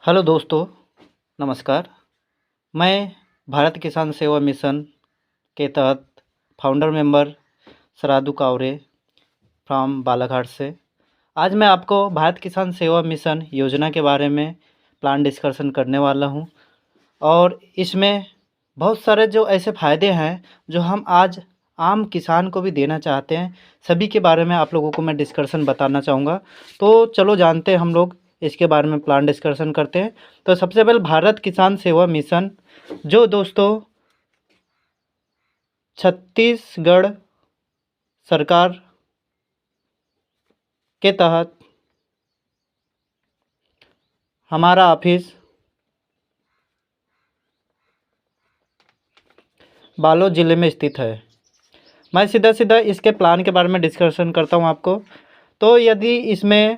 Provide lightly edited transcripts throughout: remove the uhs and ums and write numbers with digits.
Hello दोस्तों, नमस्कार। मैं भारत किसान सेवा मिशन के तहत founder member Saradu Kaware from Balaghat से आज मैं आपको भारत किसान सेवा मिशन योजना के बारे में प्लान डिस्कशन करने वाला हूं। और इसमें बहुत सारे जो ऐसे फ़ायदे हैं जो हम आज आम किसान को भी देना चाहते हैं, सभी के बारे में आप लोगों को मैं डिस्कशन बताना चाहूँगा। तो चलो जानते हैं हम लोग इसके बारे में प्लान डिस्कशन करते हैं। तो सबसे पहले भारत किसान सेवा मिशन जो दोस्तों छत्तीसगढ़ सरकार के तहत हमारा ऑफिस बालोद ज़िले में स्थित है। मैं सीधा सीधा इसके प्लान के बारे में डिस्कशन करता हूँ आपको। तो यदि इसमें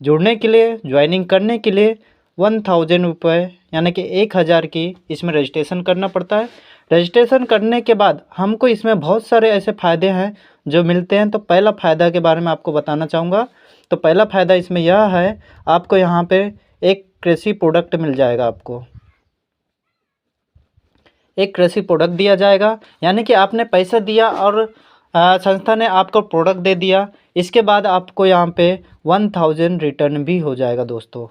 जुड़ने के लिए, ज्वाइनिंग करने के लिए 1000 रुपये यानी कि 1000 की इसमें रजिस्ट्रेशन करना पड़ता है। रजिस्ट्रेशन करने के बाद हमको इसमें बहुत सारे ऐसे फ़ायदे हैं जो मिलते हैं। तो पहला फ़ायदा के बारे में आपको बताना चाहूँगा। तो पहला फ़ायदा इसमें यह है, आपको यहाँ पे एक कृषि प्रोडक्ट मिल जाएगा। आपको एक कृषि प्रोडक्ट दिया जाएगा, यानी कि आपने पैसा दिया और संस्था ने आपको प्रोडक्ट दे दिया। इसके बाद आपको यहाँ पे 1000 रिटर्न भी हो जाएगा दोस्तों।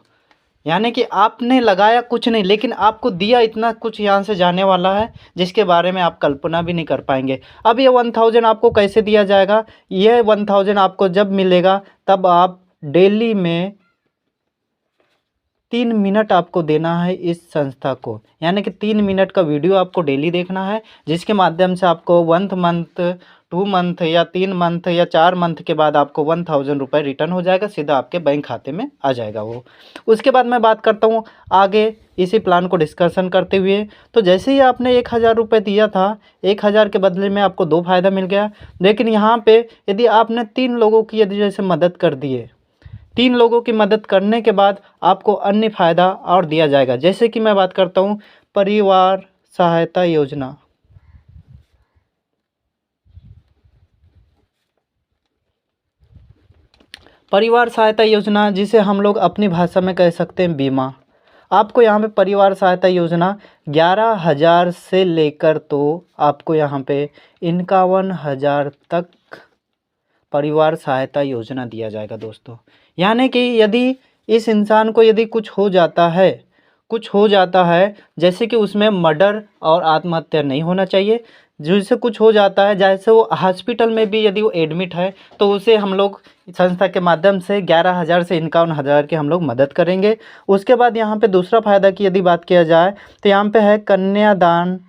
यानी कि आपने लगाया कुछ नहीं, लेकिन आपको दिया इतना कुछ यहाँ से जाने वाला है जिसके बारे में आप कल्पना भी नहीं कर पाएंगे। अब ये 1000 आपको कैसे दिया जाएगा? ये 1000 आपको जब मिलेगा तब आप डेली में 3 मिनट आपको देना है इस संस्था को, यानी कि 3 मिनट का वीडियो आपको डेली देखना है, जिसके माध्यम से आपको 1 मंथ 2 मंथ या 3 मंथ या 4 मंथ के बाद आपको 1000 रुपये रिटर्न हो जाएगा, सीधा आपके बैंक खाते में आ जाएगा वो। उसके बाद मैं बात करता हूँ आगे इसी प्लान को डिस्कशन करते हुए। तो जैसे ही आपने 1000 रुपये दिया था, 1000 के बदले में आपको 2 फ़ायदा मिल गया। लेकिन यहाँ पर यदि आपने 3 लोगों की यदि जैसे मदद कर दिए, 3 लोगों की मदद करने के बाद आपको अन्य फ़ायदा और दिया जाएगा। जैसे कि मैं बात करता हूँ परिवार सहायता योजना। परिवार सहायता योजना, जिसे हम लोग अपनी भाषा में कह सकते हैं बीमा। आपको यहाँ पे परिवार सहायता योजना 11,000 से लेकर तो आपको यहाँ पे 51,000 तक परिवार सहायता योजना दिया जाएगा दोस्तों। यानी कि यदि इस इंसान को यदि कुछ हो जाता है जैसे कि उसमें मर्डर और आत्महत्या नहीं होना चाहिए, जिससे कुछ हो जाता है जैसे वो हॉस्पिटल में भी यदि वो एडमिट है तो उसे हम लोग संस्था के माध्यम से 11,000 से 51,000 की हम लोग मदद करेंगे। उसके बाद यहाँ पे दूसरा फ़ायदा की यदि बात किया जाए तो यहाँ पे है कन्यादान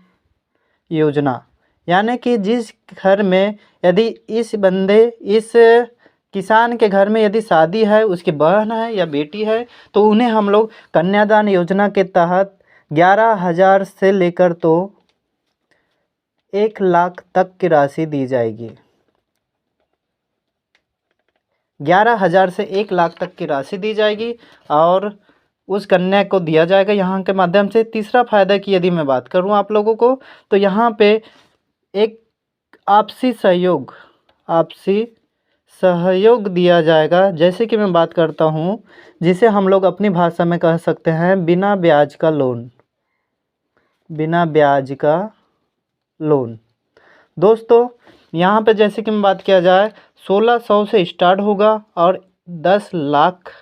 योजना। यानी कि जिस घर में यदि इस किसान के घर में यदि शादी है, उसकी बहन है या बेटी है, तो उन्हें हम लोग कन्यादान योजना के तहत 11,000 से लेकर तो 1 लाख तक की राशि दी जाएगी। 11,000 से 1 लाख तक की राशि दी जाएगी और उस कन्या को दिया जाएगा यहाँ के माध्यम से। तीसरा फ़ायदा की यदि मैं बात करूँ आप लोगों को, तो यहाँ पे एक आपसी सहयोग दिया जाएगा। जैसे कि मैं बात करता हूँ, जिसे हम लोग अपनी भाषा में कह सकते हैं बिना ब्याज का लोन। दोस्तों यहाँ पे जैसे कि मैं बात किया जाए 1600 से स्टार्ट होगा और 10 लाख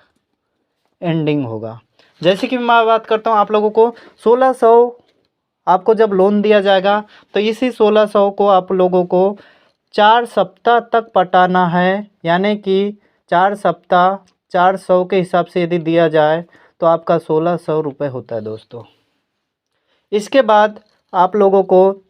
एंडिंग होगा। जैसे कि मैं बात करता हूँ आप लोगों को 1600 आपको जब लोन दिया जाएगा तो इसी 1600 को आप लोगों को 4 सप्ताह तक पटाना है। यानी कि 4 सप्ताह 400 के हिसाब से यदि दिया जाए तो आपका 1600 रुपये होता है दोस्तों। इसके बाद आप लोगों को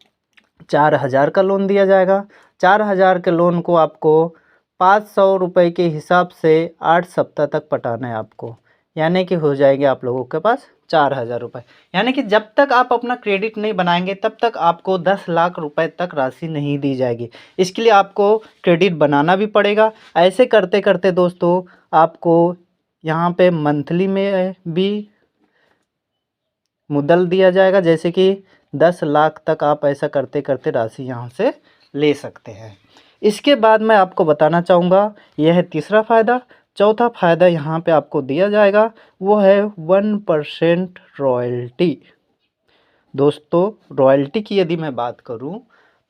4,000 का लोन दिया जाएगा। 4,000 के लोन को आपको 500 रुपये के हिसाब से 8 सप्ताह तक पटाना है आपको। यानी कि हो जाएंगे आप लोगों के पास 4,000 रुपये। यानी कि जब तक आप अपना क्रेडिट नहीं बनाएंगे तब तक आपको 10 लाख रुपए तक राशि नहीं दी जाएगी। इसके लिए आपको क्रेडिट बनाना भी पड़ेगा। ऐसे करते करते दोस्तों आपको यहाँ पे मंथली में भी मुद्दल दिया जाएगा, जैसे कि 10 लाख तक आप ऐसा करते करते राशि यहाँ से ले सकते हैं। इसके बाद मैं आपको बताना चाहूँगा, यह है तीसरा फ़ायदा चौथा फ़ायदा यहाँ पे आपको दिया जाएगा वो है 1% रॉयल्टी। दोस्तों रॉयल्टी की यदि मैं बात करूँ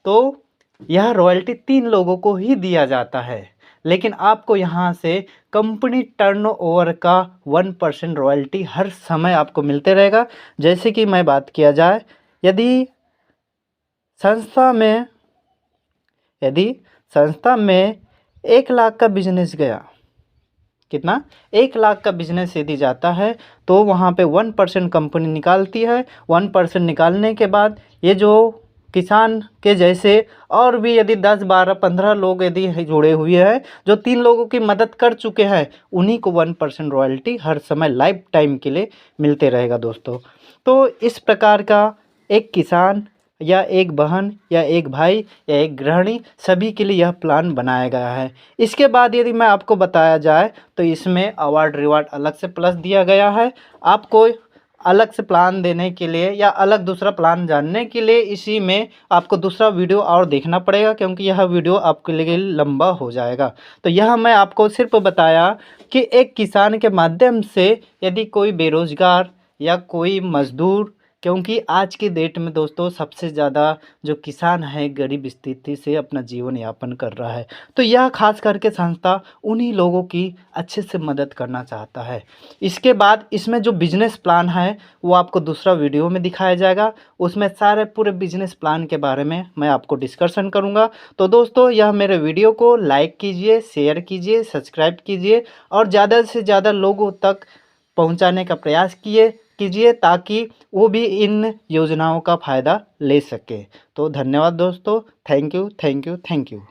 तो यह रॉयल्टी 3 लोगों को ही दिया जाता है, लेकिन आपको यहाँ से कंपनी टर्नओवर का 1% रॉयल्टी हर समय आपको मिलते रहेगा। जैसे कि मैं बात किया जाए, यदि संस्था में यदि संस्था में 1 लाख का बिजनेस गया, कितना 1 लाख का बिजनेस यदि जाता है तो वहाँ पे 1% कंपनी निकालती है। 1% निकालने के बाद ये जो किसान के जैसे और भी यदि 10 12 15 लोग यदि जुड़े हुए हैं जो 3 लोगों की मदद कर चुके हैं, उन्हीं को 1% रॉयल्टी हर समय लाइफ टाइम के लिए मिलते रहेगा दोस्तों। तो इस प्रकार का एक किसान या एक बहन या एक भाई या एक गृहिणी सभी के लिए यह प्लान बनाया गया है। इसके बाद यदि मैं आपको बताया जाए तो इसमें अवार्ड रिवार्ड अलग से प्लस दिया गया है। आपको अलग से प्लान देने के लिए या अलग दूसरा प्लान जानने के लिए इसी में आपको दूसरा वीडियो और देखना पड़ेगा, क्योंकि यह वीडियो आपके लिए लंबा हो जाएगा। तो यह मैं आपको सिर्फ बताया कि एक किसान के माध्यम से यदि कोई बेरोज़गार या कोई मज़दूर, क्योंकि आज की डेट में दोस्तों सबसे ज़्यादा जो किसान है गरीब स्थिति से अपना जीवन यापन कर रहा है, तो यह खास करके संस्था उन्हीं लोगों की अच्छे से मदद करना चाहता है। इसके बाद इसमें जो बिजनेस प्लान है वो आपको दूसरा वीडियो में दिखाया जाएगा। उसमें सारे पूरे बिजनेस प्लान के बारे में मैं आपको डिस्कशन करूँगा। तो दोस्तों यह मेरे वीडियो को लाइक कीजिए, शेयर कीजिए, सब्सक्राइब कीजिए और ज़्यादा से ज़्यादा लोगों तक पहुंचाने का प्रयास कीजिए ताकि वो भी इन योजनाओं का फ़ायदा ले सके। तो धन्यवाद दोस्तों। Thank you, thank you, thank you.